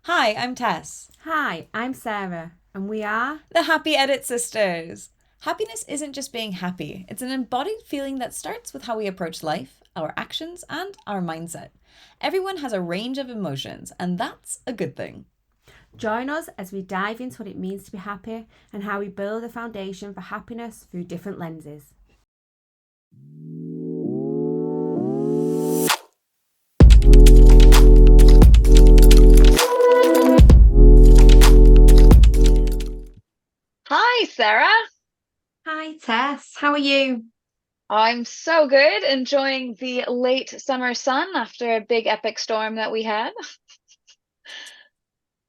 Hi, I'm Tess, Hi, I'm Sarah, and we are. the Happy Edit Sisters. Happiness isn't just being happy, it's an embodied feeling that starts with how we approach life, our actions, and our mindset. Everyone has a range of emotions, and that's a good thing. Join us as we dive into what it means to be happy and how we build a foundation for happiness through different lenses. Hi, Sarah. Hi, Tess. How are you? I'm so good, enjoying the late summer sun after a big epic storm that we had.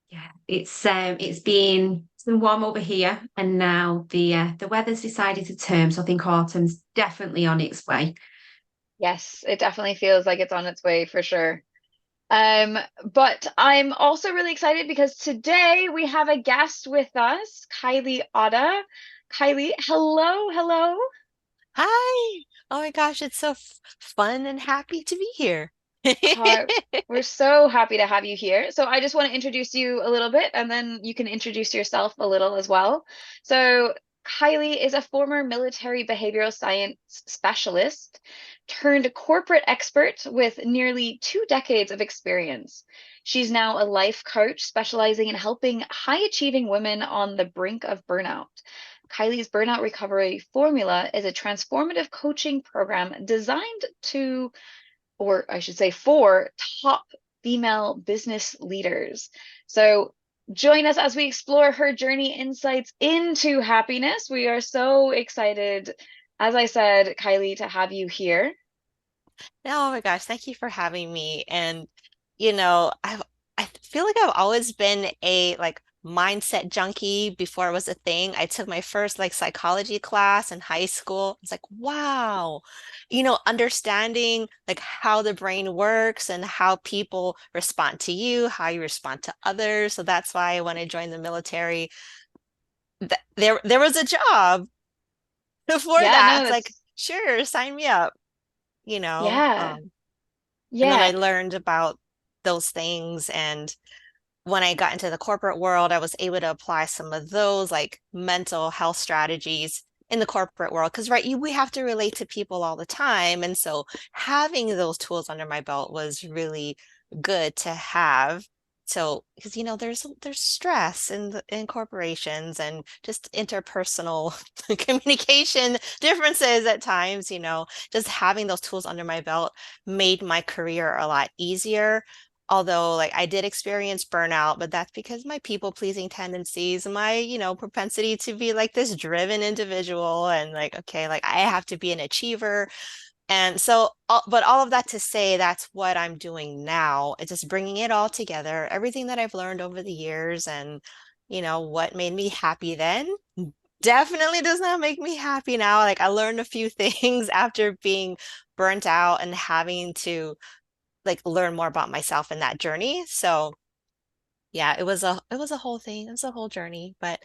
Yeah, it's been warm over here, and now the weather's decided to turn. So I think autumn's definitely on its way. Yes, it definitely feels like it's on its way for sure. But I'm also really excited because today we have a guest with us, Kylie Ota. Kylie, hello, hello. Hi. Oh my gosh, it's so f fun and happy to be here. Uh, we're so happy to have you here. So I just want to introduce you a little bit, and then you can introduce yourself a little as well. So Kylie is a former military behavioral science specialist turned corporate expert with nearly 2 decades of experience. She's now a life coach specializing in helping high achieving women on the brink of burnout. Kylie's Burnout Recovery Formula is a transformative coaching program designed to, or I should say, for top female business leaders. So join us as we explore her journey insights into happiness. We are so excited, as I said, Kylie, to have you here. Oh my gosh, thank you for having me. And I feel like I've always been a mindset junkie before it was a thing. I took my first psychology class in high school. It's like, wow, understanding how the brain works and how people respond to you, how you respond to others. So that's why when I joined the military, th there was a job before Yeah, that. no, It's like, that's, sure, sign me up, you know. yeah, And then I yeah. learned about those things. And when I got into the corporate world, I was able to apply some of those mental health strategies in the corporate world. Because, right, we have to relate to people all the time. And so having those tools under my belt was really good to have. So, because there's stress in corporations and just interpersonal communication differences at times, just having those tools under my belt made my career a lot easier. Although, I did experience burnout, but that's because my people-pleasing tendencies, my, propensity to be like this driven individual and okay, I have to be an achiever. And so, but all of that to say, that's what I'm doing now. It's just bringing it all together, everything that I've learned over the years and, what made me happy then definitely does not make me happy now. Like I learned a few things after being burnt out and having to learn more about myself in that journey. So yeah, it was a whole thing. It was a whole journey, but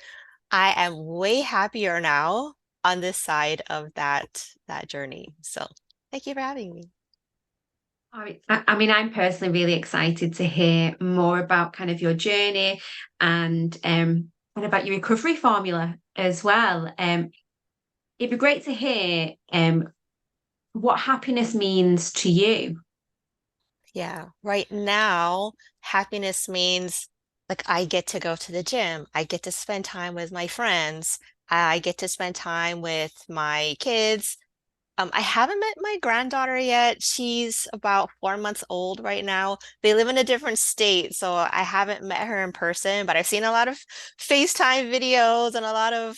I am way happier now on this side of that journey. So thank you for having me. I mean, I'm personally really excited to hear more about kind of your journey and about your recovery formula as well. It'd be great to hear what happiness means to you. Yeah, right now, happiness means I get to go to the gym. I get to spend time with my friends. I get to spend time with my kids. I haven't met my granddaughter yet. She's about 4 months old right now. They live in a different state, so I haven't met her in person, but I've seen a lot of FaceTime videos and a lot of,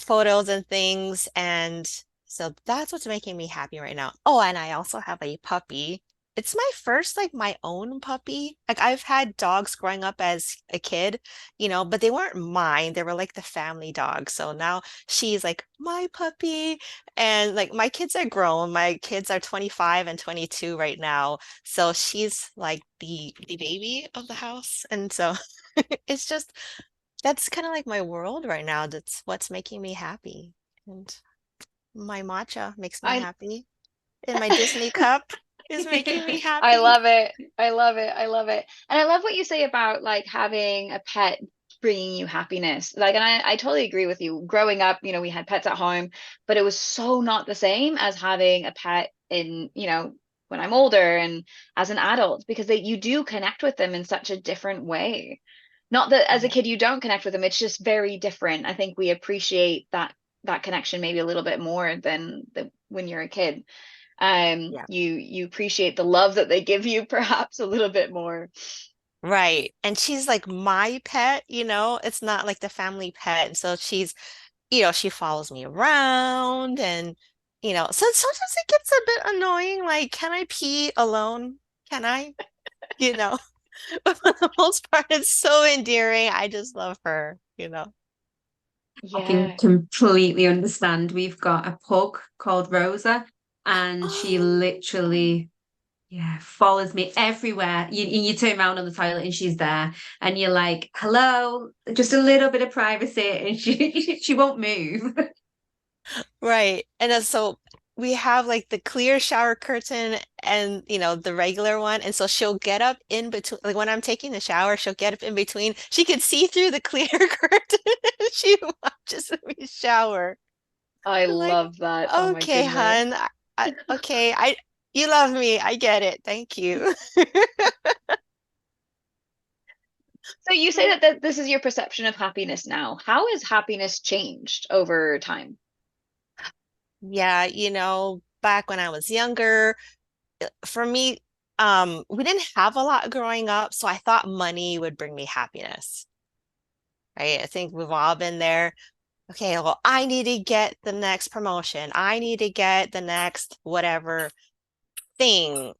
photos and things. And so that's what's making me happy right now. Oh, and I also have a puppy. It's my first, my own puppy. Like I've had dogs growing up as a kid, but they weren't mine. They were like the family dog. So now she's like my puppy. And my kids are grown. My kids are 25 and 22 right now. So she's like the baby of the house. And so it's just that's kind of like my world right now. That's what's making me happy. And my matcha makes me I happy. And my Disney cup. is making me I happy. love it. I love it. I love it. And I love what you say about like having a pet bringing you happiness. Like, and I totally agree with you. Growing up, we had pets at home, but it was so not the same as having a pet in, when I'm older and as an adult, because you do connect with them in such a different way. Not that as a Yeah. kid you don't connect with them, it's just very different. I think we appreciate that connection maybe a little bit more than when you're a kid. Yeah. You appreciate the love that they give you perhaps a little bit more. Right. And she's like my pet, it's not like the family pet. And so she's, she follows me around and, so sometimes it gets a bit annoying. Like, can I pee alone? Can I? You know, but for the most part, it's so endearing. I just love her. I can Yeah. completely understand. We've got a pug called Rosa, and she Oh, literally, yeah, follows me everywhere. You turn around on the toilet and she's there, and you're like, "Hello, just a little bit of privacy," and she won't move. right. And then so we have like the clear shower curtain and the regular one. And so she'll get up in between, like when I'm taking the shower, she'll get up in between. She can see through the clear curtain and she watches me shower. I I'm like, love that. Oh my okay, goodness. hun. Okay, you love me. I get it. Thank you. So you say that this is your perception of happiness now. How has happiness changed over time? Yeah, back when I was younger, for me, we didn't have a lot growing up, so I thought money would bring me happiness, right? I think we've all been there. Okay, well, I need to get the next promotion. I need to get the next whatever thing,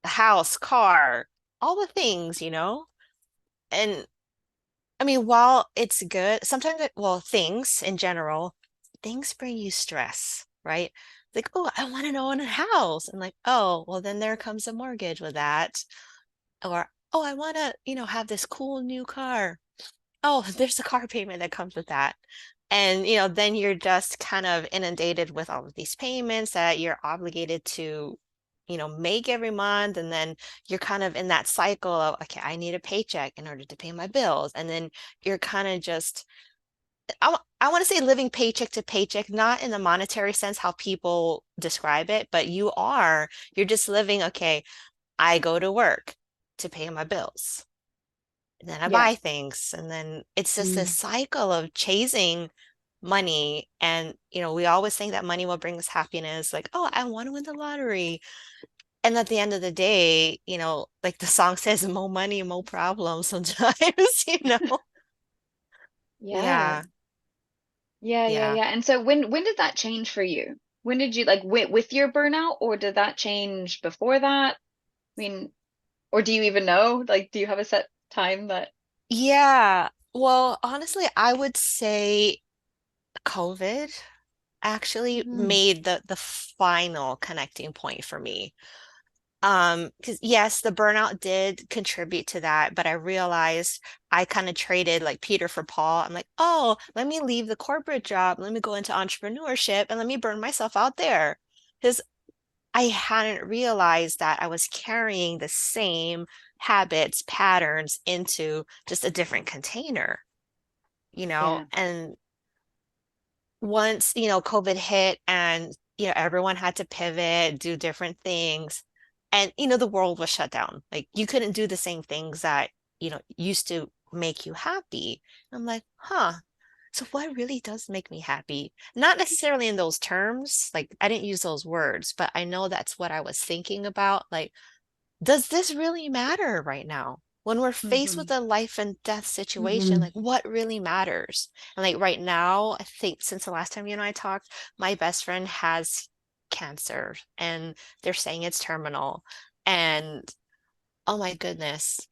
house, car, all the things. And I mean, while it's good, sometimes well, things in general, things bring you stress, right? Like, oh, I want to own a house. And like, oh, well, then there comes a mortgage with that. Or, oh, I want to, have this cool new car. Oh, there's a car payment that comes with that. And, then you're just kind of inundated with all of these payments that you're obligated to, make every month. And then you're kind of in that cycle of, okay, I need a paycheck in order to pay my bills. And then you're kind of just, I want to say living paycheck to paycheck, not in the monetary sense, how people describe it, but you're just living, okay, I go to work to pay my bills. And then I Yeah. buy things. And then it's just this Mm. cycle of chasing money. And, we always think that money will bring us happiness. Like, oh, I want to win the lottery. And at the end of the day, like the song says, more money, more problems sometimes, Yeah. Yeah, Yeah, yeah, yeah. yeah. And so when did that change for you? When did you like with your burnout, or did that change before that? I mean, or do you even know? Like, do you have a set time that Yeah. Well, honestly, I would say COVID actually Mm. made the final connecting point for me. Because yes, the burnout did contribute to that, but I realized I kind of traded like Peter for Paul. I'm like, oh, let me leave the corporate job, let me go into entrepreneurship and let me burn myself out there. Because I hadn't realized that I was carrying the same habits, patterns into just a different container. yeah, And once, COVID hit and, everyone had to pivot, do different things. And, the world was shut down. Like you couldn't do the same things that, used to make you happy. I'm like, huh. So what really does make me happy? Not necessarily in those terms. Like I didn't use those words, but I know that's what I was thinking about. Like, does this really matter right now? When we're faced with Mhm. a life and death situation, Mhm. like what really matters? And like right now, I think since the last time you and I talked, my best friend has cancer and they're saying it's terminal. And oh my goodness,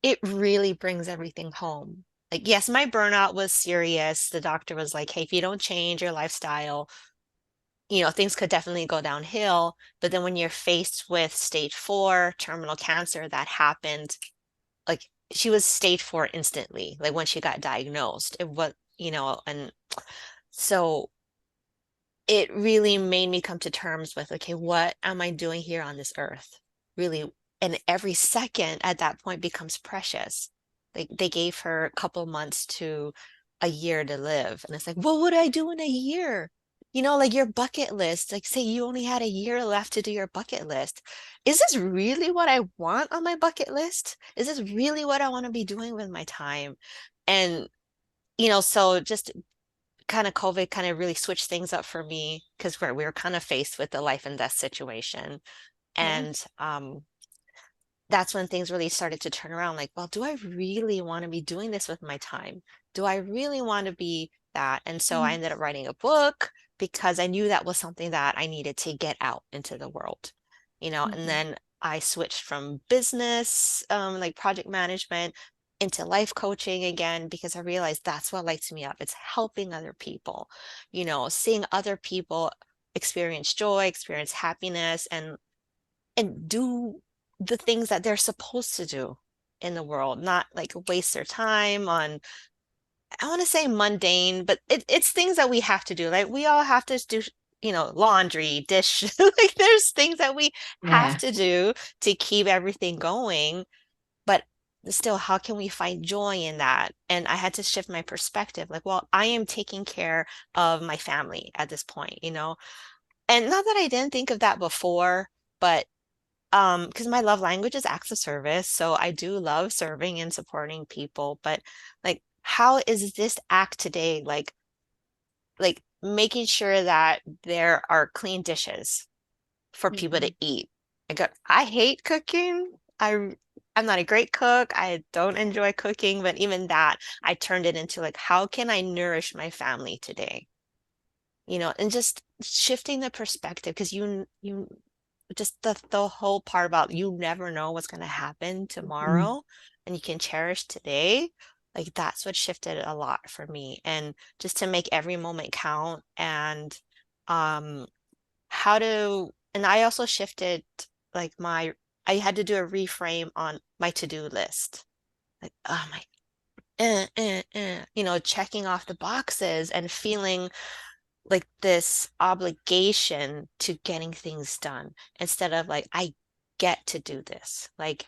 it really brings everything home. Like, yes, my burnout was serious. The doctor was like, hey, if you don't change your lifestyle, things could definitely go downhill. But then when you're faced with stage 4 terminal cancer that happened, like she was stage 4 instantly, like when she got diagnosed. It was, and so it really made me come to terms with, okay, what am I doing here on this earth? Really, and every second at that point becomes precious. Like they gave her a couple months to a year to live. And it's like, what would I do in a year? You know, like your bucket list, like say you only had a year left to do your bucket list. Is this really what I want on my bucket list? Is this really what I want to be doing with my time? And, so just kind of COVID kind of really switched things up for me because we were kind of faced with the life and death situation. Yeah. And that's when things really started to turn around. Like, well, do I really want to be doing this with my time? Do I really want to be that? And so I ended up writing a book because I knew that was something that I needed to get out into the world, and then I switched from business, like project management, into life coaching again because I realized that's what lights me up. It's helping other people, seeing other people experience joy, experience happiness, and do the things that they're supposed to do in the world, not like waste their time on, I want to say mundane, but it's things that we have to do. Like we all have to do, laundry, dish. Like there's things that we have Yeah. to do to keep everything going. But still, how can we find joy in that? And I had to shift my perspective. Like, well, I am taking care of my family at this point, And not that I didn't think of that before, but because my love language is acts of service, so I do love serving and supporting people, but like how is this act today like making sure that there are clean dishes for people to eat? I hate cooking. I'm not a great cook. I don't enjoy cooking, but even that, I turned it into like, how can I nourish my family today? And just shifting the perspective because you just the whole part about you never know what's going to happen tomorrow and you can cherish today, like that's what shifted a lot for me, and just to make every moment count, and um and I also shifted like I had to do a reframe on my to-do list, like oh my checking off the boxes and feeling like this obligation to getting things done instead of like I get to do this. Like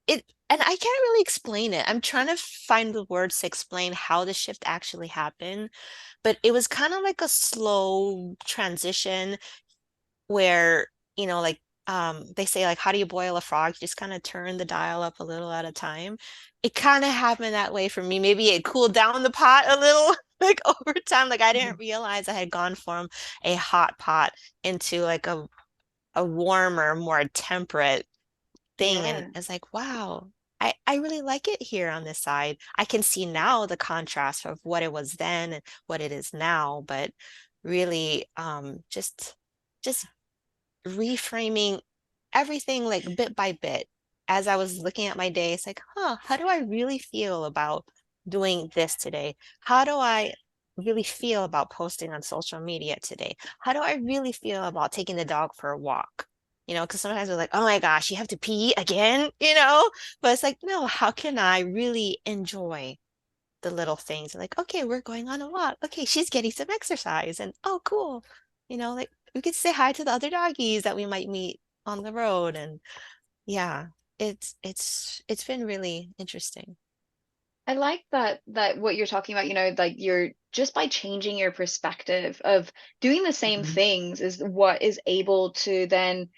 it, and I can't really explain it. I'm trying to find the words to explain how the shift actually happened, but it was kind of like a slow transition where, like they say like how do you boil a frog? You just kind of turn the dial up a little at a time. It kind of happened that way for me. Maybe it cooled down the pot a little like over time. Like I didn't realize I had gone from a hot pot into like a warmer, more temperate thing. And Yeah. it's like, wow, I really like it here on this side. I can see now the contrast of what it was then and what it is now, but really just reframing everything like bit by bit. As I was looking at my day, it's like, how do I really feel about doing this today? How do I really feel about posting on social media today? How do I really feel about taking the dog for a walk? Because sometimes we're like, oh my gosh, you have to pee again, But it's like, no, how can I really enjoy the little things? Like, okay, we're going on a walk. Okay, she's getting some exercise, and oh, cool. Like we could say hi to the other doggies that we might meet on the road, and yeah, it's been really interesting. I like that what you're talking about, like you're just by changing your perspective of doing the same things is what is able to then,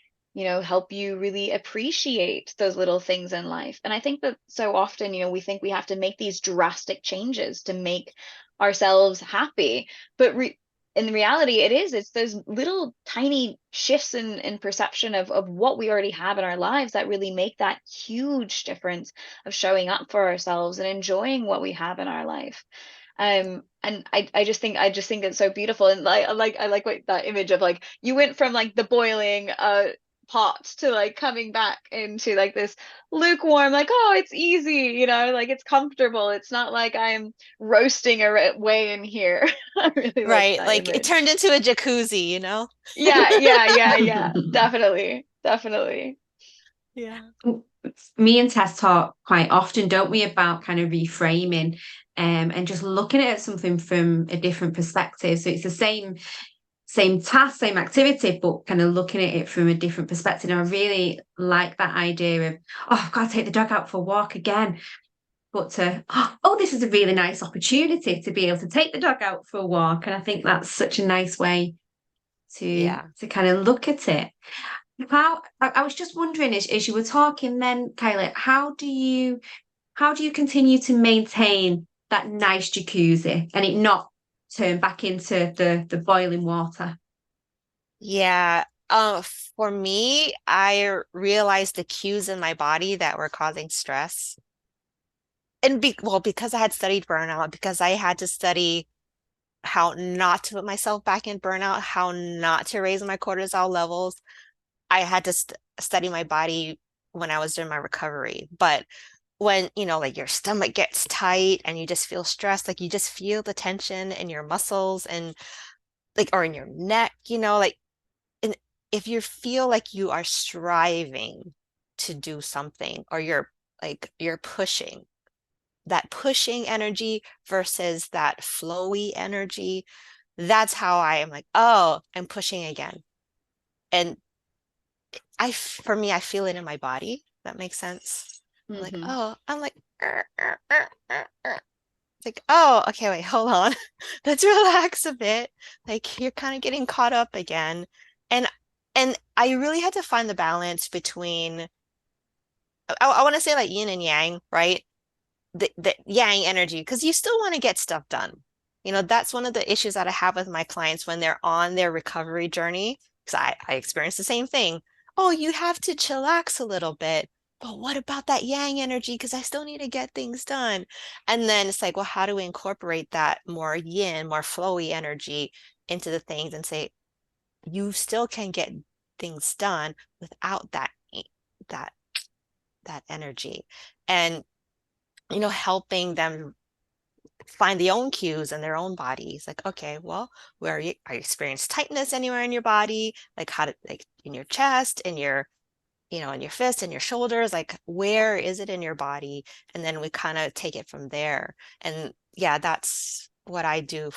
help you really appreciate those little things in life. And I think that so often, we think we have to make these drastic changes to make ourselves happy, but in reality, it's those little tiny shifts in perception of what we already have in our lives that really make that huge difference of showing up for ourselves and enjoying what we have in our life. And I just think it's so beautiful. And I like what that image of like you went from like the boiling pot to like coming back into like this lukewarm, like, oh, it's easy, like it's comfortable. It's not like I'm roasting away in here. I really like Right, that like it image. turned into a jacuzzi. Yeah, yeah, yeah, yeah. Definitely. Definitely. Yeah. Me and Tess talk quite often, don't we, about kind of reframing and just looking at something from a different perspective. So it's the same same task, same activity, but kind of looking at it from a different perspective. And I really like that idea of, oh, I've got to take the dog out for a walk again. But oh, this is a really nice opportunity to be able to take the dog out for a walk. And I think that's such a nice way to kind of look at it. How I was just wondering, as you were talking then, Kylie, how do you continue to maintain that nice jacuzzi and it not turn back into the boiling water? Yeah. For me, I realized the cues in my body that were causing stress. And because I had studied burnout, because I had to study how not to put myself back in burnout, how not to raise my cortisol levels, I had to study my body when I was doing my recovery. But when, like your stomach gets tight and you just feel stressed, like you just feel the tension in your muscles and like, or in your neck, like, and if you feel like you are striving to do something or you're pushing, that pushing energy versus that flowy energy, that's how I am like, oh, I'm pushing again. And for me, I feel it in my body. That makes sense. I'm like, oh, I'm like, It's like, oh, okay, wait, hold on. Let's relax a bit. Like you're kind of getting caught up again. And I really had to find the balance between I want to say like yin and yang, right? The yang energy, because you still want to get stuff done. That's one of the issues that I have with my clients when they're on their recovery journey, because I experienced the same thing. Oh, you have to chillax a little bit. But what about that yang energy? Because I still need to get things done. And then it's like, well, how do we incorporate that more yin, more flowy energy into the things and say, you still can get things done without that that energy. And helping them find their own cues in their own bodies. Like, okay, well, where are you experiencing tightness anywhere in your body? Like like in your chest, in your, in your fist, in your shoulders, like where is it in your body? And then we kind of take it from there. And yeah, that's what I do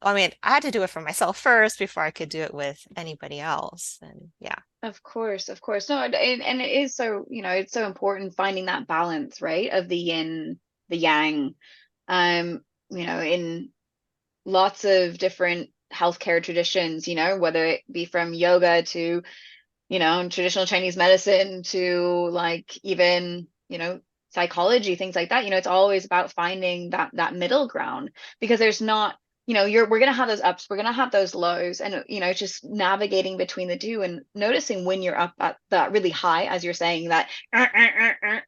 I had to do it for myself first before I could do it with anybody else. And yeah. Of course, of course. No, and it is so, it's so important finding that balance, right? Of the yin, the yang. In lots of different healthcare traditions, whether it be from yoga to, traditional Chinese medicine to like even, psychology, things like that, it's always about finding that middle ground, because there's not, we're going to have those ups, we're going to have those lows, and just navigating between the two and noticing when you're up at that really high, as you're saying, that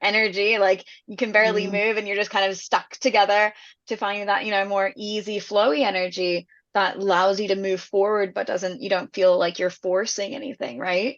energy, like you can barely move and you're just kind of stuck together, to find that more easy flowy energy that allows you to move forward but you don't feel like you're forcing anything, right?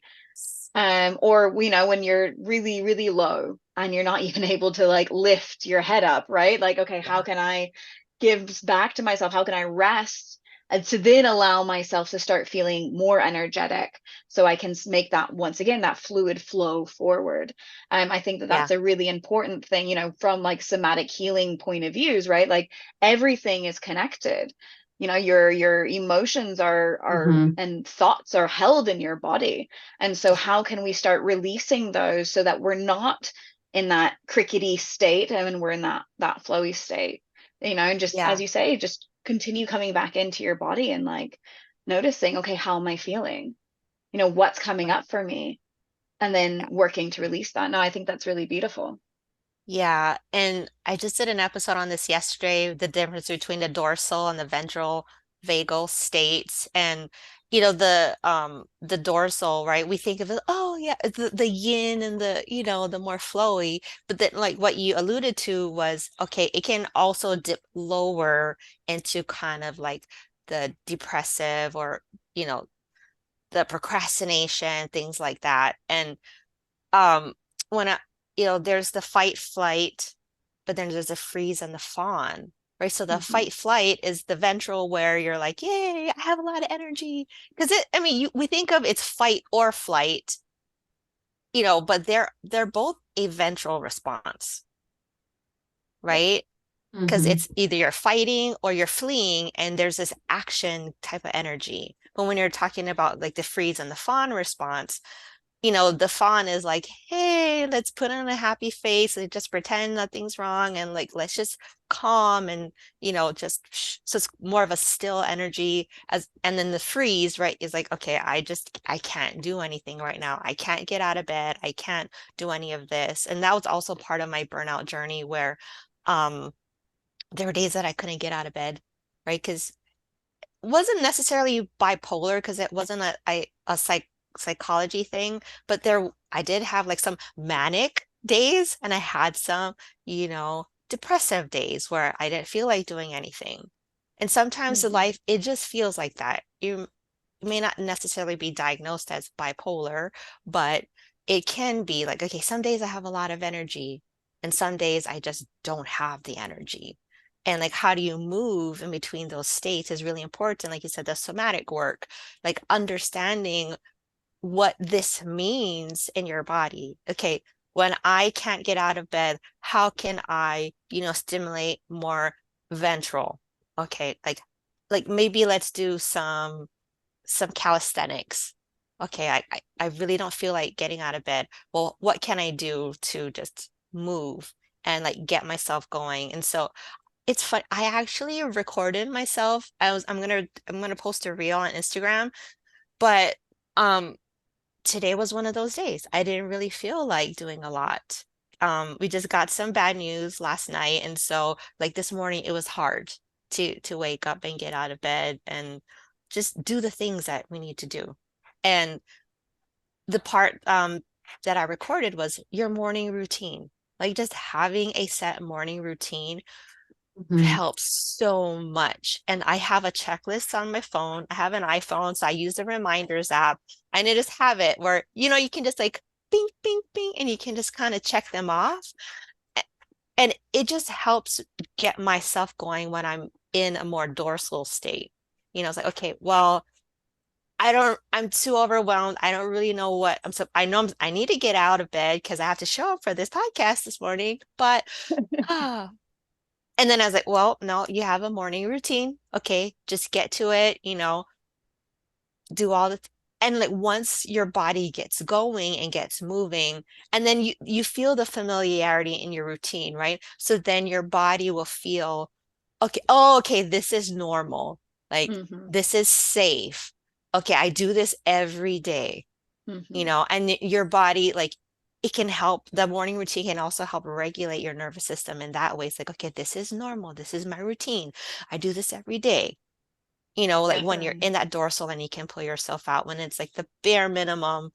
Or when you're really, really low and you're not even able to like lift your head up, right? Like, okay, how can I give back to myself? How can I rest? And to then allow myself to start feeling more energetic, so I can make that, once again, that fluid flow forward. I think that's a really important thing, from like somatic healing point of views, right? Like everything is connected. Your emotions are and thoughts are held in your body. And so how can we start releasing those so that we're not in that crickety state, and we're in that flowy state, and just, as you say, just continue coming back into your body and like noticing, okay, how am I feeling? What's coming up for me? And then working to release that. No, I think that's really beautiful. Yeah, and I just did an episode on this yesterday, the difference between the dorsal and the ventral vagal states. And the dorsal, right? We think of it, oh yeah, the yin and the more flowy, but then like what you alluded to was, okay, it can also dip lower into kind of like the depressive or, the procrastination, things like that. And when there's the fight flight, but then there's the freeze and the fawn, right? So the fight flight is the ventral, where you're like, yay, I have a lot of energy. Because we think of it's fight or flight, but they're both a ventral response, right? Because it's either you're fighting or you're fleeing, and there's this action type of energy. But when you're talking about like the freeze and the fawn response, the fawn is like, hey, let's put on a happy face and just pretend nothing's wrong and like let's just calm and just so it's more of a still energy and then the freeze, right, is like, okay, I can't do anything right now. I can't get out of bed. I can't do any of this. And that was also part of my burnout journey where there were days that I couldn't get out of bed, right? Because wasn't necessarily bipolar because it wasn't a psychology thing, but I did have like some manic days and I had some, depressive days where I didn't feel like doing anything. And sometimes the life, it just feels like that. You may not necessarily be diagnosed as bipolar, but it can be like, okay, some days I have a lot of energy and some days I just don't have the energy. And like, how do you move in between those states is really important. Like you said, the somatic work, like understanding what this means in your body. Okay, when I can't get out of bed, how can I, stimulate more ventral? Okay, like maybe let's do some calisthenics. Okay, I really don't feel like getting out of bed. Well, what can I do to just move and like get myself going? And so it's fun. I actually recorded myself. I'm gonna post a reel on Instagram, but um today was one of those days. I didn't really feel like doing a lot. We just got some bad news last night, and so like this morning it was hard to wake up and get out of bed and just do the things that we need to do. And the part that I recorded was your morning routine. Like just having a set morning routine helps so much. And I have a checklist on my phone. I have an iPhone, so I use the reminders app. And I just have it where, you can just like bing, bing, bing, and you can just kind of check them off. And it just helps get myself going when I'm in a more dorsal state. It's like, okay, well, I'm too overwhelmed. I don't really know what I know I need to get out of bed because I have to show up for this podcast this morning, but and then I was like, well, no, you have a morning routine. Okay, just get to it, do all and like once your body gets going and gets moving, and then you feel the familiarity in your routine, right? So then your body will feel, okay, oh, okay, this is normal. Like this is safe. Okay, I do this every day, and your body, like it can help, the morning routine can also help regulate your nervous system in that way. It's like, okay, this is normal. This is my routine. I do this every day. Like when you're in that dorsal and you can pull yourself out when it's like the bare minimum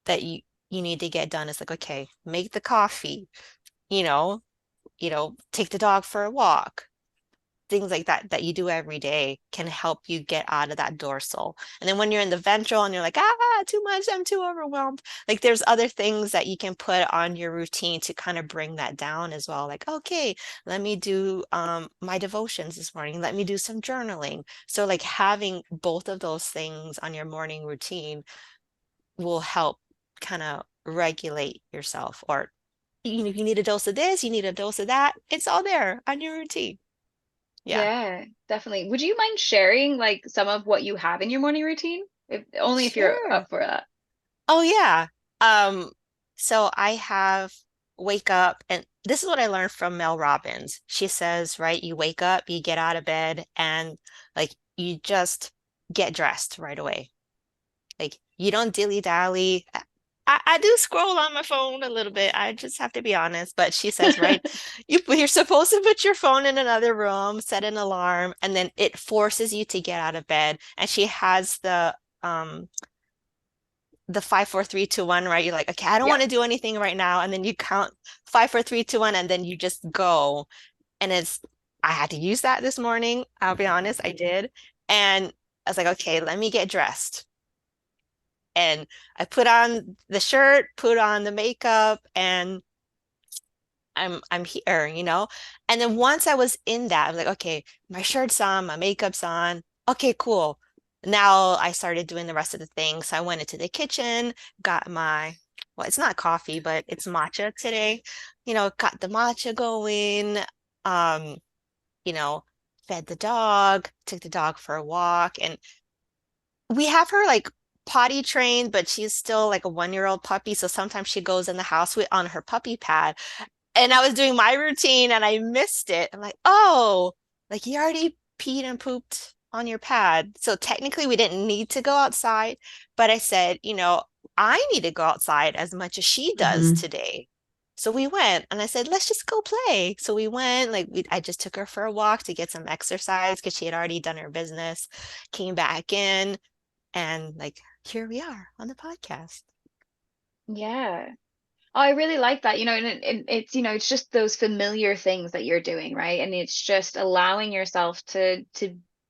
that you need to get done. It's like, okay, make the coffee, you know, take the dog for a walk. Things like that you do every day can help you get out of that dorsal. And then when you're in the ventral and you're like, too much, I'm too overwhelmed. Like there's other things that you can put on your routine to kind of bring that down as well. Like, okay, let me do my devotions this morning. Let me do some journaling. So like having both of those things on your morning routine will help kind of regulate yourself. Or if you need a dose of this, you need a dose of that. It's all there on your routine. Yeah. Yeah, definitely. Would you mind sharing like some of what you have in your morning routine? If you're Sure. up for that. Oh yeah. Um, so I have wake up, and this is what I learned from Mel Robbins. She says, right, you wake up, you get out of bed, and like you just get dressed right away. Like you don't dilly-dally. I do scroll on my phone a little bit. I just have to be honest. But she says, right, you're supposed to put your phone in another room, set an alarm, and then it forces you to get out of bed. And she has the 5 4 3 2 1, right? You're like, okay, I don't Yeah. want to do anything right now. And then you count 5 4 3 2 1, and then you just go. And I had to use that this morning. I'll be honest, I did. And I was like, okay, let me get dressed. And I put on the shirt, put on the makeup, and I'm here, And then once I was in that, I was like, okay, my shirt's on, my makeup's on. Okay, cool. Now I started doing the rest of the things. So I went into the kitchen, got well, it's not coffee, but it's matcha today. Got the matcha going, um, you know, fed the dog, took the dog for a walk. And we have her like potty trained, but she's still like a 1-year-old puppy. So sometimes she goes in the house with on her puppy pad. And I was doing my routine and I missed it. I'm like, oh, like you already peed and pooped on your pad. So technically we didn't need to go outside, but I said, I need to go outside as much as she does Mhm. today. So we went and I said, let's just go play. So we went, I just took her for a walk to get some exercise because she had already done her business, came back in, and like here we are on the podcast. Yeah. Oh, I really like that, and it's, it's just those familiar things that you're doing, right? And it's just allowing yourself to,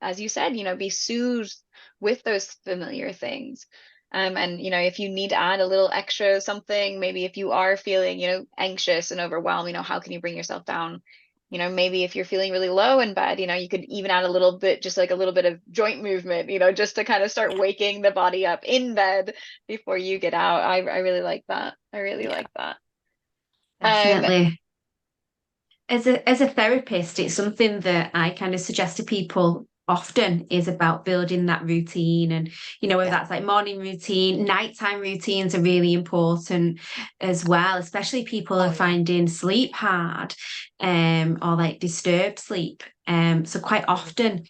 as you said, be soothed with those familiar things. And if you need to add a little extra something, maybe if you are feeling, anxious and overwhelmed, how can you bring yourself down? Maybe if you're feeling really low in bed, you could even add a little bit, just like a little bit of joint movement, just to kind of start waking the body up in bed before you get out. I really like that. I really Yeah. like that. Um, Definitely. As a therapist, it's something that I kind of suggest to people often is about building that routine. And, whether Yeah. that's like morning routine, nighttime routines are really important as well, especially people Oh are yeah. finding sleep hard, or like disturbed sleep. So quite Mhm. often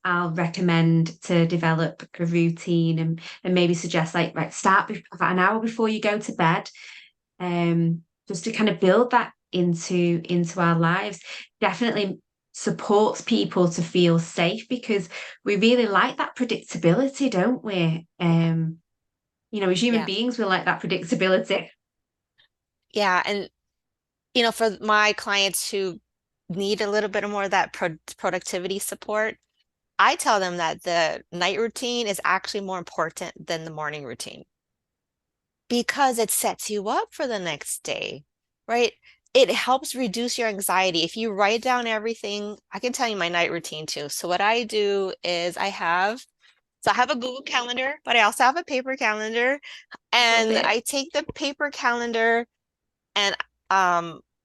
I'll recommend to develop a routine and maybe suggest like start about an hour before you go to bed, just to kind of build that into our lives. Definitely supports people to feel safe because we really like that predictability, don't we? Yeah. As human Yeah. beings, we like that predictability. Yeah. And for my clients who need a little bit more of that productivity support, I tell them that the night routine is actually more important than the morning routine because it sets you up for the next day, right? It helps reduce your anxiety. If you write down everything, I can tell you my night routine too. So what I do is I have a Google Calendar, but I also have a paper calendar, love and it. I take the paper calendar and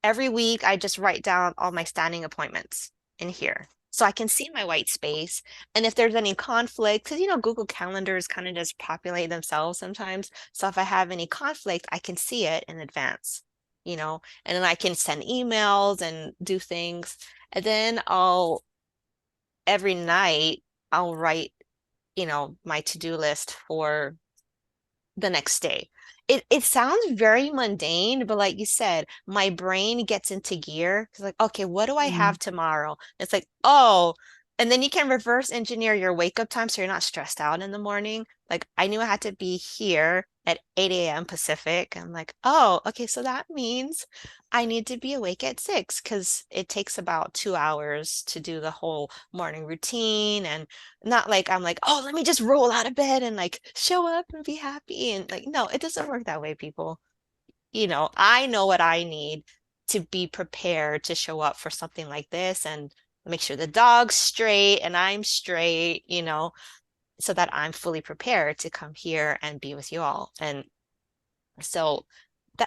every week I just write down all my standing appointments in here. So I can see my white space. And if there's any conflict, because Google Calendars kind of just populate themselves sometimes. So if I have any conflict, I can see it in advance, and then I can send emails and do things. And then every night, I'll write, my to-do list for the next day. It sounds very mundane, but like you said, my brain gets into gear. It's like, okay, what do I Mm. have tomorrow? It's like, oh, and then you can reverse engineer your wake up time so you're not stressed out in the morning. Like I knew I had to be here at 8 a.m. Pacific. I'm like, oh, okay, so that means I need to be awake at 6 because it takes about 2 hours to do the whole morning routine. And not like I'm like, oh, let me just roll out of bed and like show up and be happy. And like, no, it doesn't work that way, people. I know what I need to be prepared to show up for something like this and make sure the dog's straight and I'm straight, so that I'm fully prepared to come here and be with you all. And so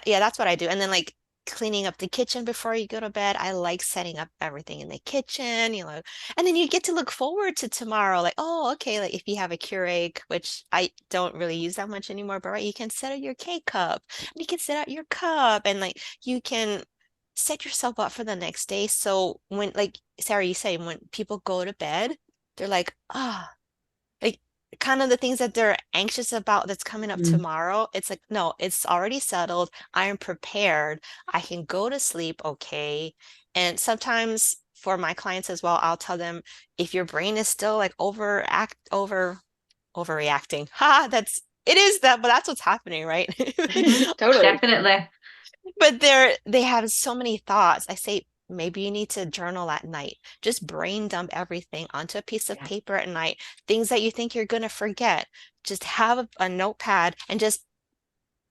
yeah, that's what I do. And then like cleaning up the kitchen before you go to bed. I like setting up everything in the kitchen, and then you get to look forward to tomorrow. Like, oh, okay, like if you have a Keurig, which I don't really use that much anymore, but right, you can set out your K-cup, and you can set out your cup, and like you can set yourself up for the next day. So when, like Sarah, you say when people go to bed, they're like, ah, like kind of the things that they're anxious about that's coming up Mm. tomorrow. It's like, no, it's already settled. I am prepared. I can go to sleep okay. And sometimes for my clients as well, I'll tell them if your brain is still like overreacting, it is that, but that's what's happening, right? Totally. Definitely. But they have so many thoughts. I say maybe you need to journal at night. Just brain dump everything onto a piece of Yeah. paper at night. Things that you think you're gonna forget. Just have a notepad and just,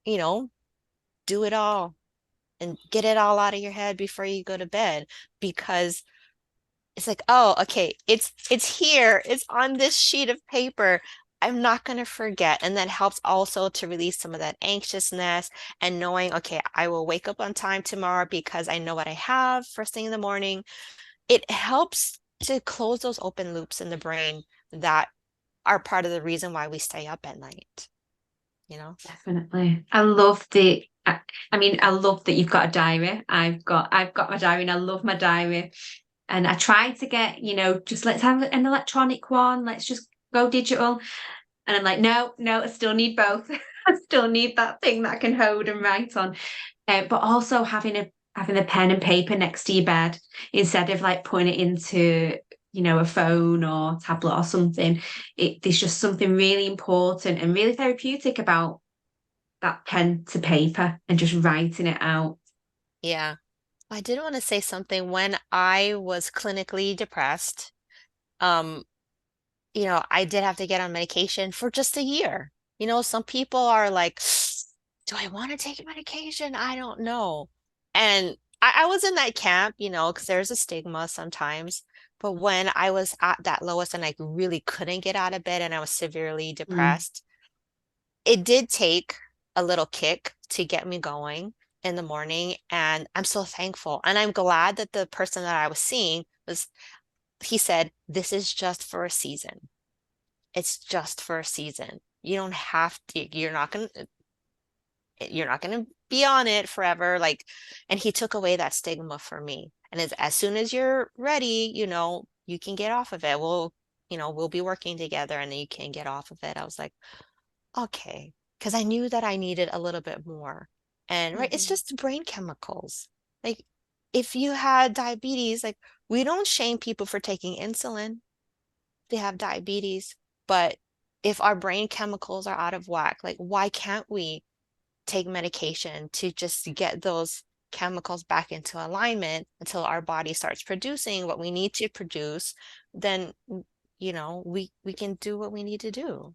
you know, do it all and get it all out of your head before you go to bed because it's like, oh, okay, it's here. It's on this sheet of paper. I'm not going to forget. And that helps also to release some of that anxiousness and knowing, okay, I will wake up on time tomorrow because I know what I have first thing in the morning. It helps to close those open loops in the brain that are part of the reason why we stay up at night, you know? Definitely. I mean, I love that you've got a diary. I've got my diary and I love my diary. And I try to get, just let's have an electronic one. Let's just go digital. And I'm like, no, I still need both. I still need that thing that I can hold and write on. But also having a pen and paper next to your bed instead of like putting it into, a phone or tablet or something. There's just something really important and really therapeutic about that pen to paper and just writing it out. Yeah. I did want to say something. When I was clinically depressed, um, I did have to get on medication for just a year. Some people are like, do I want to take medication? I don't know. And I was in that camp, because there's a stigma sometimes. But when I was at that lowest and I really couldn't get out of bed and I was severely Mm. depressed, it did take a little kick to get me going in the morning. And I'm so thankful. And I'm glad that the person that I was seeing he said, this is just for a season. It's just for a season. You don't have to, you're not gonna be on it forever. And he took away that stigma for me. And as soon as you're ready, you can get off of it. We'll be working together and then you can get off of it. I was like, okay, because I knew that I needed a little bit more. And right, it's Mhm. just brain chemicals. Like if you had diabetes, like we don't shame people for taking insulin. They have diabetes, but if our brain chemicals are out of whack, like why can't we take medication to just get those chemicals back into alignment until our body starts producing what we need to produce? Then we can do what we need to do.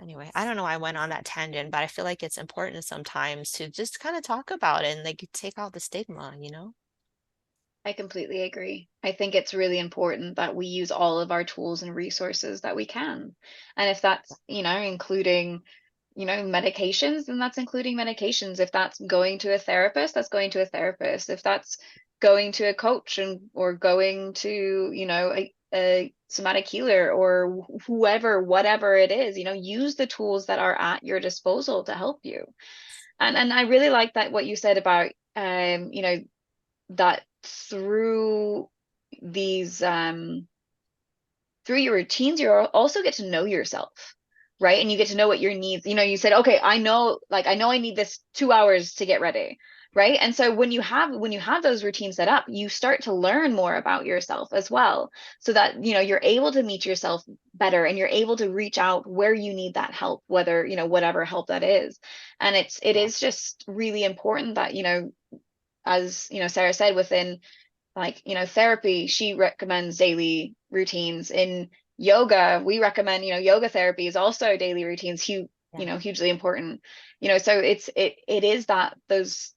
Anyway, I don't know why I went on that tangent, but I feel like it's important sometimes to just kind of talk about it and like take out the stigma. I completely agree. I think it's really important that we use all of our tools and resources that we can. And if that's, including, medications, then that's including medications. If that's going to a therapist, that's going to a therapist. If that's going to a coach or going to, a somatic healer or whoever, whatever it is, use the tools that are at your disposal to help you. And I really like that what you said about that through these through your routines you also get to know yourself, right? And you get to know what your needs, you said, okay, I know I need this 2 hours to get ready, right? And so when you have those routines set up, you start to learn more about yourself as well, so that you're able to meet yourself better and you're able to reach out where you need that help, whether whatever help that is. And it Yeah. is just really important that as Sarah said, within therapy, she recommends daily routines. In yoga, we recommend yoga therapy is also daily routines, Yeah. hugely important. So it is those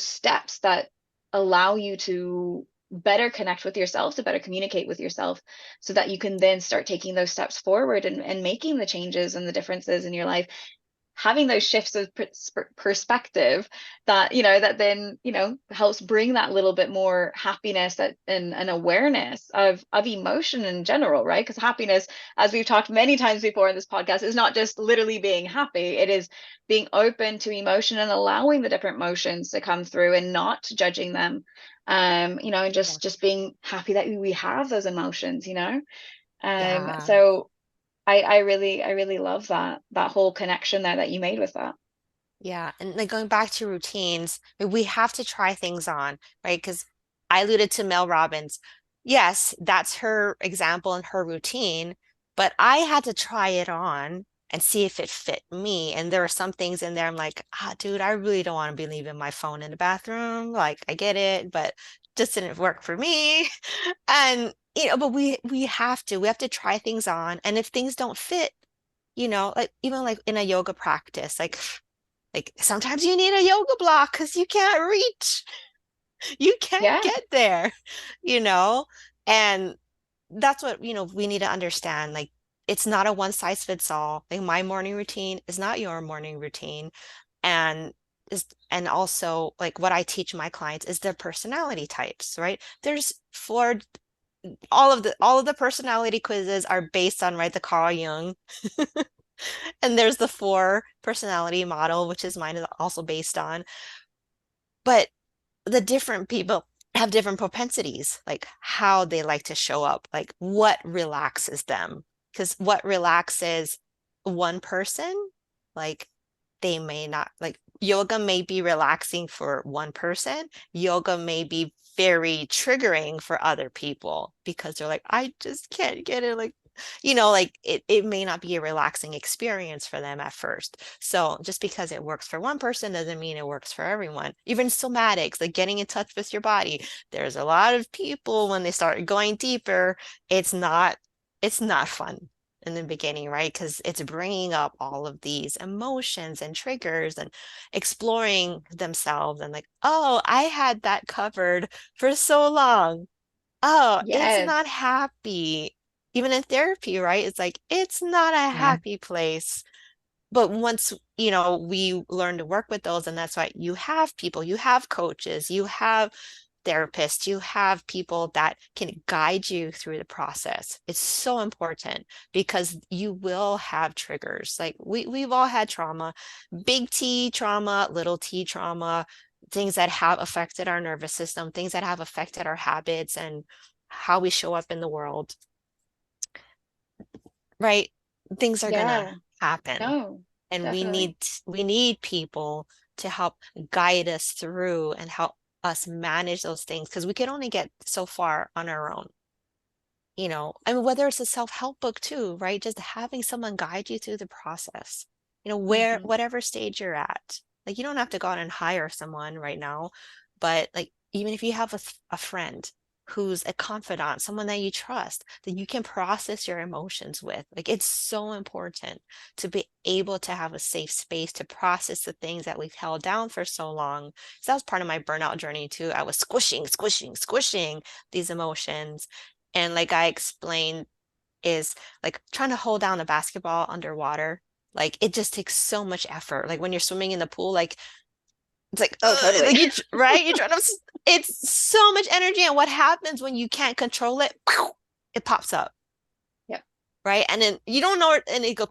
steps that allow you to better connect with yourself, to better communicate with yourself, so that you can then start taking those steps forward and making the changes and the differences in your life, having those shifts of perspective that then helps bring that little bit more happiness, and awareness of emotion in general, right? Because happiness, as we've talked many times before in this podcast, is not just literally being happy. It is being open to emotion and allowing the different emotions to come through and not judging them, and Yeah. just being happy that we have those emotions. Yeah. So I really love that whole connection there that you made with that. Yeah. And like going back to routines, we have to try things on, right? Because I alluded to Mel Robbins. Yes, that's her example and her routine, but I had to try it on and see if it fit me. And there were some things in there I'm like, dude, I really don't want to be leaving my phone in the bathroom. Like, I get it, but just didn't work for me. And but we have to try things on. And if things don't fit, like even like in a yoga practice, like sometimes you need a yoga block because you can't reach, you can't Yeah. get there, you know? And that's what, we need to understand. Like it's not a one size fits all. Like my morning routine is not your morning routine. And and also like what I teach my clients is their personality types, right? There's four all of the personality quizzes are based on, right, the Carl Jung. And there's the 4 personality model, which is mine is also based on. But the different people have different propensities, like how they like to show up, like what relaxes them. Because what relaxes one person, like they may not, like yoga may be relaxing for one person. Yoga may be very triggering for other people because they're like, I just can't get it. Like, like it may not be a relaxing experience for them at first. So just because it works for one person doesn't mean it works for everyone. Even somatics, like getting in touch with your body. There's a lot of people when they start going deeper, it's not fun in the beginning, right? Because it's bringing up all of these emotions and triggers and exploring themselves and like, oh, I had that covered for so long. Oh, it's Yes. not happy. Even in therapy, right? It's like, it's not a Yeah. happy place. But once, we learn to work with those, and that's why you have people, you have coaches, you have therapists, you have people that can guide you through the process. It's so important because you will have triggers. Like we've all had trauma, big T trauma, little T trauma, things that have affected our nervous system, things that have affected our habits and how we show up in the world, right? Things are Yeah. gonna happen. No, And definitely. we need people to help guide us through and help us manage those things because we can only get so far on our own. I mean, whether it's a self-help book too, right? Just having someone guide you through the process, Mhm. whatever stage you're at. Like, you don't have to go out and hire someone right now, but like, even if you have a friend who's a confidant, someone that you trust, that you can process your emotions with, like, it's so important to be able to have a safe space to process the things that we've held down for so long. So that was part of my burnout journey too. I was squishing these emotions. And like I explained, is like trying to hold down a basketball underwater. Like it just takes so much effort. Like when you're swimming in the pool, like it's like, Oh, totally. like right? You're trying to, it's so much energy. And what happens when you can't control it? It pops up, Yep. right? And then you don't know it, and it goes,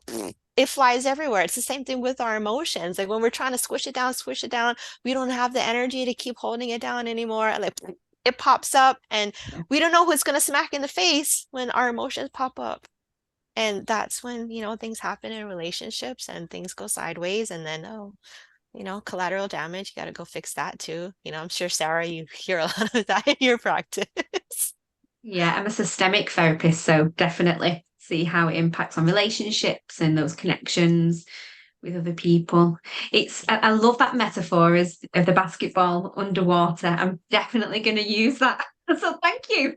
it flies everywhere. It's the same thing with our emotions. Like when we're trying to squish it down, we don't have the energy to keep holding it down anymore. Like it pops up, and we don't know who's going to smack in the face when our emotions pop up. And that's when, things happen in relationships and things go sideways. And then, oh, collateral damage, you got to go fix that too. I'm sure, Sarah, you hear a lot of that in your practice. Yeah, I'm a systemic therapist, so definitely see how it impacts on relationships and those connections with other people. I love that metaphor as of the basketball underwater. I'm definitely going to use that. So thank you.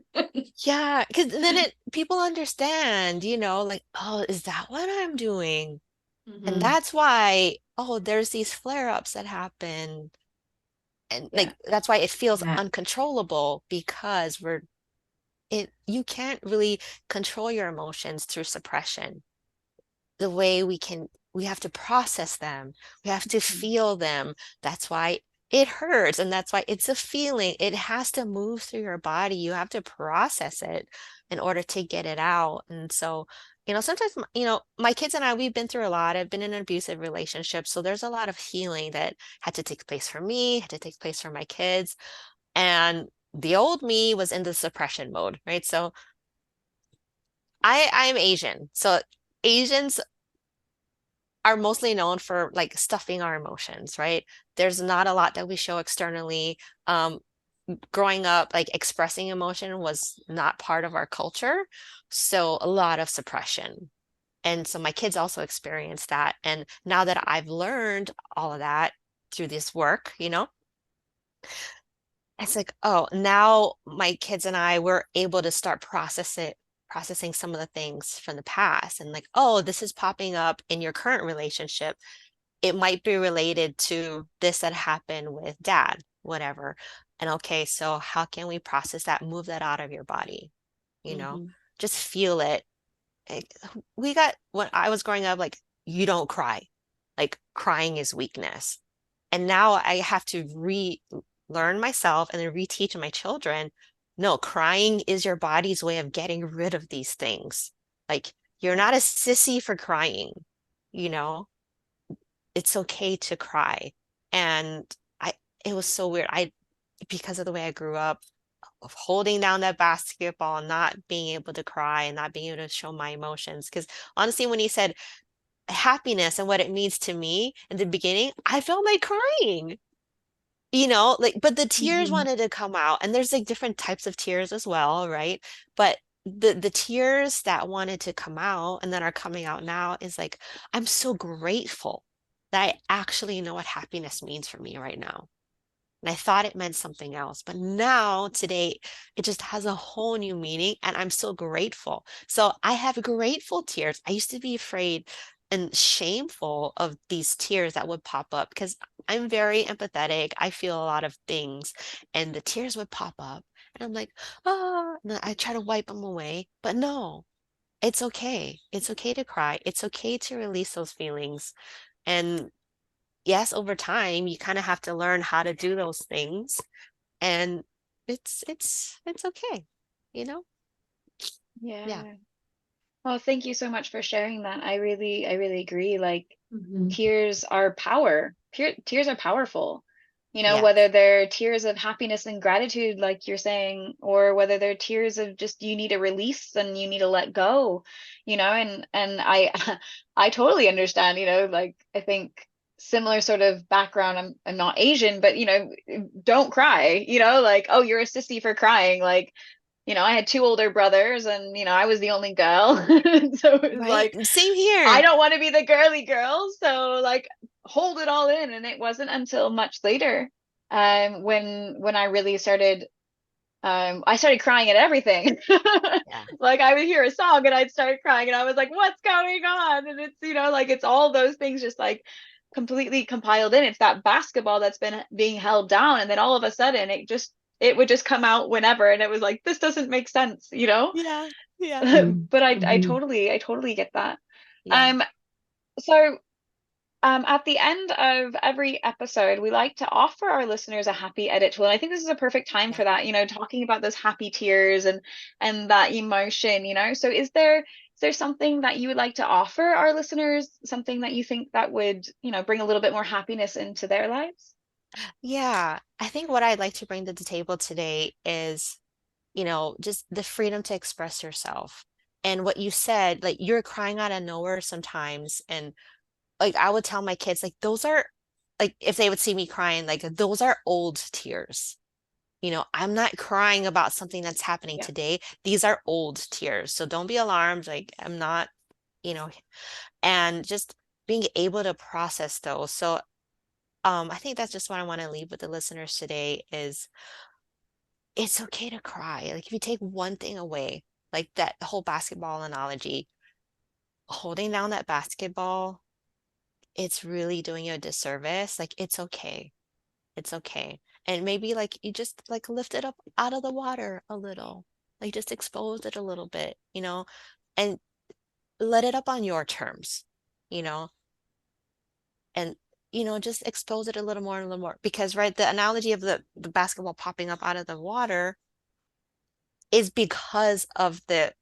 Yeah, because then people understand, like, oh, is that what I'm doing? And Mhm. that's why, oh, there's these flare-ups that happen. And Yeah. like that's why it feels Yeah. uncontrollable because you can't really control your emotions through suppression. The way we have to process them, we have to Mhm. feel them. That's why it hurts, and that's why it's a feeling. It has to move through your body. You have to process it in order to get it out. And so, sometimes, my kids and I, we've been through a lot. I've been in an abusive relationship, so there's a lot of healing that had to take place for me, had to take place for my kids. And the old me was in the suppression mode, right? So I'm Asian. So Asians are mostly known for like stuffing our emotions, right? There's not a lot that we show externally. Growing up, like expressing emotion was not part of our culture. So a lot of suppression. And so my kids also experienced that. And now that I've learned all of that through this work, it's like, oh, now my kids and I were able to start processing some of the things from the past and like, oh, this is popping up in your current relationship. It might be related to this that happened with dad, whatever. And okay, so how can we process that, move that out of your body? You know, Mhm. just feel it. Like, we got when I was growing up, like, you don't cry. Like, crying is weakness. And now I have to relearn myself and then reteach my children. No, crying is your body's way of getting rid of these things. Like, you're not a sissy for crying, you know? It's okay to cry. And I, it was so weird. Because of the way I grew up, of holding down that basketball and not being able to cry and not being able to show my emotions. Because honestly, when he said happiness and what it means to me in the beginning, I felt like crying. Like, but the tears Mhm. wanted to come out, and there's like different types of tears as well, right? But the tears that wanted to come out and that are coming out now is like, I'm so grateful that I actually know what happiness means for me right now. And I thought it meant something else, but now today it just has a whole new meaning, and I'm so grateful. So I have grateful tears. I used to be afraid and shameful of these tears that would pop up because I'm very empathetic. I feel a lot of things, and the tears would pop up, and I'm like, ah, and I try to wipe them away, but no, it's okay. It's okay to cry. It's okay to release those feelings. And yes, over time, you kind of have to learn how to do those things, and it's okay, you know? Yeah. Yeah. Well, thank you so much for sharing that. I really agree. Like, Mhm. tears are power. Tears are powerful. Whether Yes. they're tears of happiness and gratitude, like you're saying, or whether they're tears of just you need a release and you need to let go, and I I totally understand, like I think similar sort of background. I'm not Asian, but don't cry, like, oh, you're a sissy for crying. Like, I had two older brothers and, I was the only girl. So it was Right? like, Same I here. don't want to be the girly girl. So like hold it all in. And it wasn't until much later, when I started crying at everything. Yeah. Like I would hear a song and I'd start crying and I was like, what's going on? And it's, like it's all those things just like completely compiled in. It's that basketball that's been being held down. And then all of a sudden it would just come out whenever. And it was like, this doesn't make sense. Yeah. Yeah. But I Mhm. totally get that. Yeah. Um, so at the end of every episode, we like to offer our listeners a happy edit tool. And I think this is a perfect time Yeah. for that, talking about those happy tears and that emotion. So is there something that you would like to offer our listeners, something that you think that would, bring a little bit more happiness into their lives? Yeah. I think what I'd like to bring to the table today is, just the freedom to express yourself. And what you said, like you're crying out of nowhere sometimes. And like I would tell my kids, like, those are like if they would see me crying, like those are old tears. I'm not crying about something that's happening Yeah. today. These are old tears. So don't be alarmed. Like, I'm not, you know, and just being able to process those. So I think that's just what I want to leave with the listeners today is it's okay to cry. Like if you take one thing away, like that whole basketball analogy, holding down that basketball, it's really doing you a disservice. Like it's okay. It's okay. And maybe like you just like lift it up out of the water a little, like just expose it a little bit, and let it up on your terms, you know, and just expose it a little more and a little more. Because right, the analogy of the basketball popping up out of the water is because of the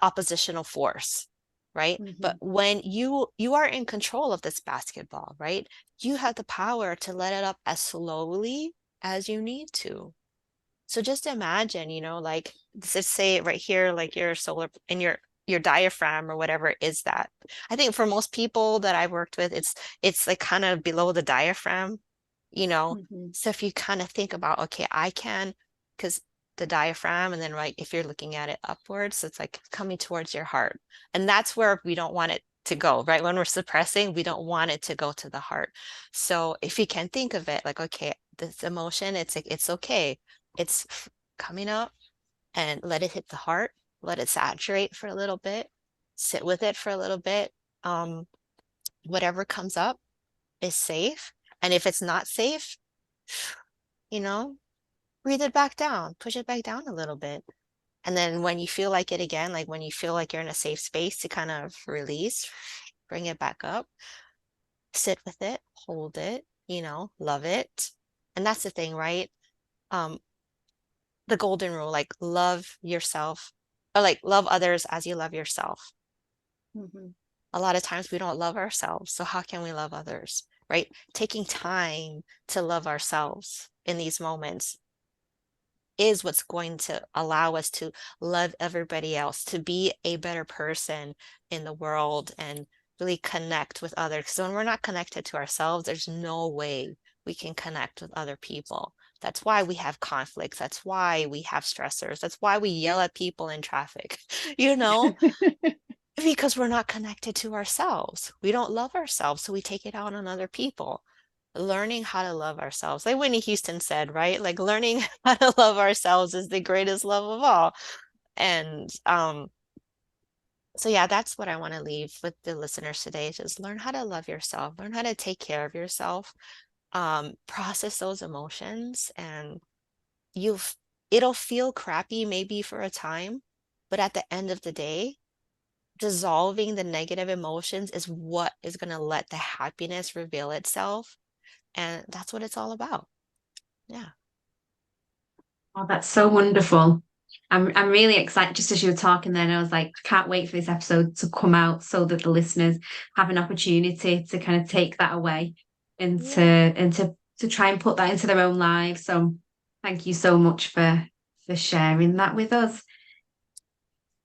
oppositional force, right? But Hmm. when you are in control of this basketball, right? You have the power to let it up as slowly as you need to. So just imagine, like just say right here, like your solar in your diaphragm or whatever is that. I think for most people that I've worked with, it's like kind of below the diaphragm, you know. Hmm. So if you kind of think about, okay, I can, because the diaphragm, and then right, if you're looking at it upwards, it's like coming towards your heart. And that's where we don't want it to go, right? When we're suppressing, we don't want it to go to the heart. So if you can think of it like, okay, this emotion, it's like, it's okay. Coming up and let it hit the heart, let it saturate for a little bit, sit with it for a little bit. Um, Whatever comes up is safe. And if it's not safe, you know, breathe it back down, push it back down a little bit. And then when you feel like it again, like when you feel like you're in a safe space to kind of release, bring it back up, sit with it, hold it, love it. And that's the thing, right? Um, the golden rule, like love yourself, or like love others as you love yourself. Mhm. A lot of times we don't love ourselves, so how can we love others, right? Taking time to love ourselves in these moments is what's going to allow us to love everybody else, to be a better person in the world and really connect with others. Because when we're not connected to ourselves, there's no way we can connect with other people. That's why we have conflicts. That's why we have stressors. That's why we yell at people in traffic, you know, because we're not connected to ourselves. We don't love ourselves, so we take it out on other people. Learning how to love ourselves, like Whitney Houston said, right? Like learning how to love ourselves is the greatest love of all. And so yeah, that's what I want to leave with the listeners today, is just learn how to love yourself, learn how to take care of yourself, process those emotions, and you it'll feel crappy maybe for a time, but at the end of the day, dissolving the negative emotions is what is going to let the happiness reveal itself. And that's what it's all about. Yeah. Oh, that's so wonderful. I'm really excited. Just as you were talking then, I was like, can't wait for this episode to come out so that the listeners have an opportunity to kind of take that away and Yeah. to try and put that into their own lives. So thank you so much for sharing that with us.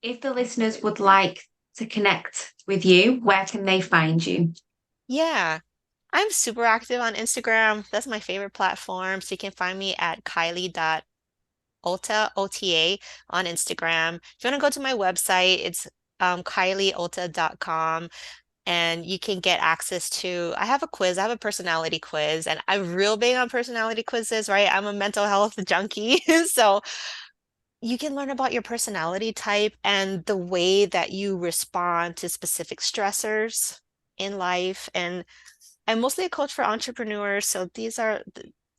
If the listeners would like to connect with you, where can they find you? Yeah. I'm super active on Instagram. That's my favorite platform. So you can find me at Kylie.Ota, OTA on Instagram. If you want to go to my website, it's KylieOta.com. And you can get access to, I have a quiz, I have a personality quiz, and I'm real big on personality quizzes, right? I'm a mental health junkie. So you can learn about your personality type and the way that you respond to specific stressors in life. And I'm mostly a coach for entrepreneurs. So these are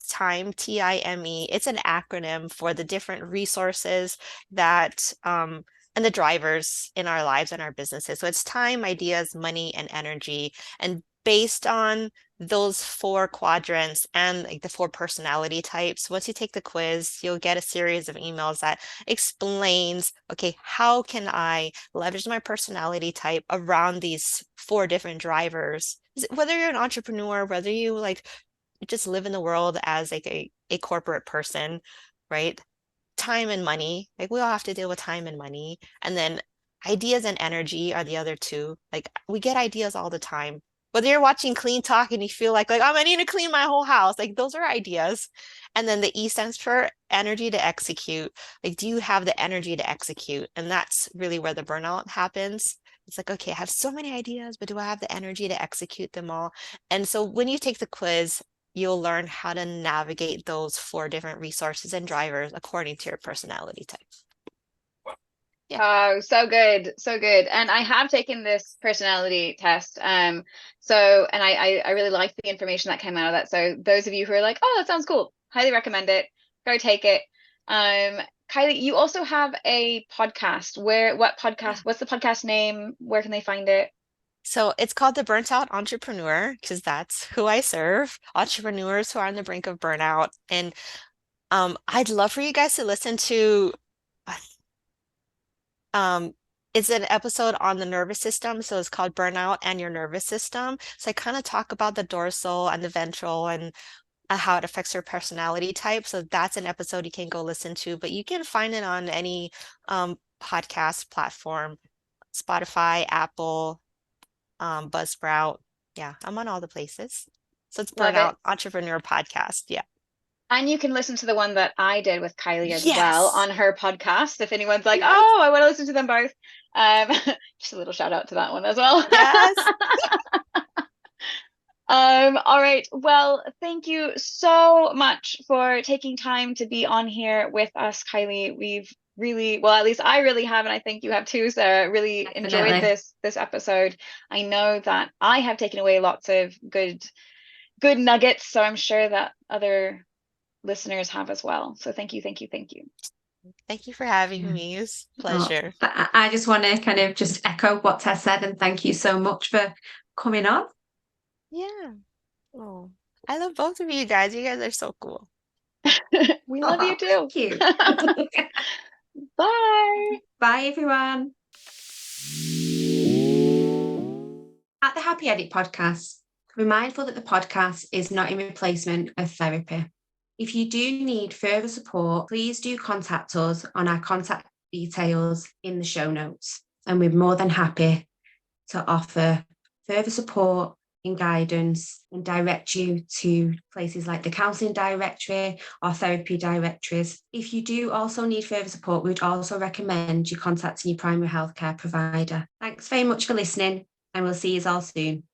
TIME, TIME. It's an acronym for the different resources that, and the drivers in our lives and our businesses. So it's time, ideas, money, and energy. And based on those four quadrants and like the four personality types, once you take the quiz, you'll get a series of emails that explains, okay, how can I leverage my personality type around these four different drivers? Whether you're an entrepreneur, whether you like just live in the world as like a corporate person, right? Time and money, like we all have to deal with time and money. And then ideas and energy are the other two. Like we get ideas all the time. Whether you're watching Clean Talk and you feel like, oh, I need to clean my whole house, like those are ideas. And then the E stands for energy to execute. Like, do you have the energy to execute? And that's really where the burnout happens. It's like, okay, I have so many ideas, but do I have the energy to execute them all? And so when you take the quiz, you'll learn how to navigate those four different resources and drivers according to your personality type. Yeah. Oh, so good. So good. And I have taken this personality test. And I really liked the information that came out of that. So those of you who are like, oh, that sounds cool, highly recommend it. Go take it. Kylie, you also have a podcast. What's the podcast name? Where can they find it? So it's called The Burnt Out Entrepreneur because that's who I serve, entrepreneurs who are on the brink of burnout. And I'd love for you guys to listen to um it's an episode on the nervous system, so it's called Burnout and Your Nervous System. So I kind of talk about the dorsal and the ventral and how it affects your personality type. So that's an episode you can go listen to, but you can find it on any podcast platform, Spotify, Apple, Buzzsprout. Yeah, I'm on all the places. So it's Love it. Burnout Entrepreneur Podcast. Yeah. And you can listen to the one that I did with Kylie as well Yes. on her podcast. If anyone's like, Yes. oh, I want to listen to them both. Just a little shout out to that one as well. Yes. All right. Well, thank you so much for taking time to be on here with us, Kylie. We've really, well, at least I really have, and I think you have too, Sarah, really enjoyed Definitely. this episode. I know that I have taken away lots of good nuggets, so I'm sure that other listeners have as well. So thank you, thank you, thank you. Thank you for having Yeah. me. It's a Oh, pleasure. I just want to kind of just echo what Tess said and thank you so much for coming on. Yeah. Oh, I love both of you guys. You guys are so cool. We We love you too. Thank you. Bye. Bye, everyone. At the Happy Edit podcast, we're mindful that the podcast is not in replacement of therapy. If you do need further support, please do contact us on our contact details in the show notes. And we're more than happy to offer further support and guidance and direct you to places like the counselling directory or therapy directories. If you do also need further support, we would also recommend you contacting your primary healthcare provider. Thanks very much for listening, and we'll see you all soon.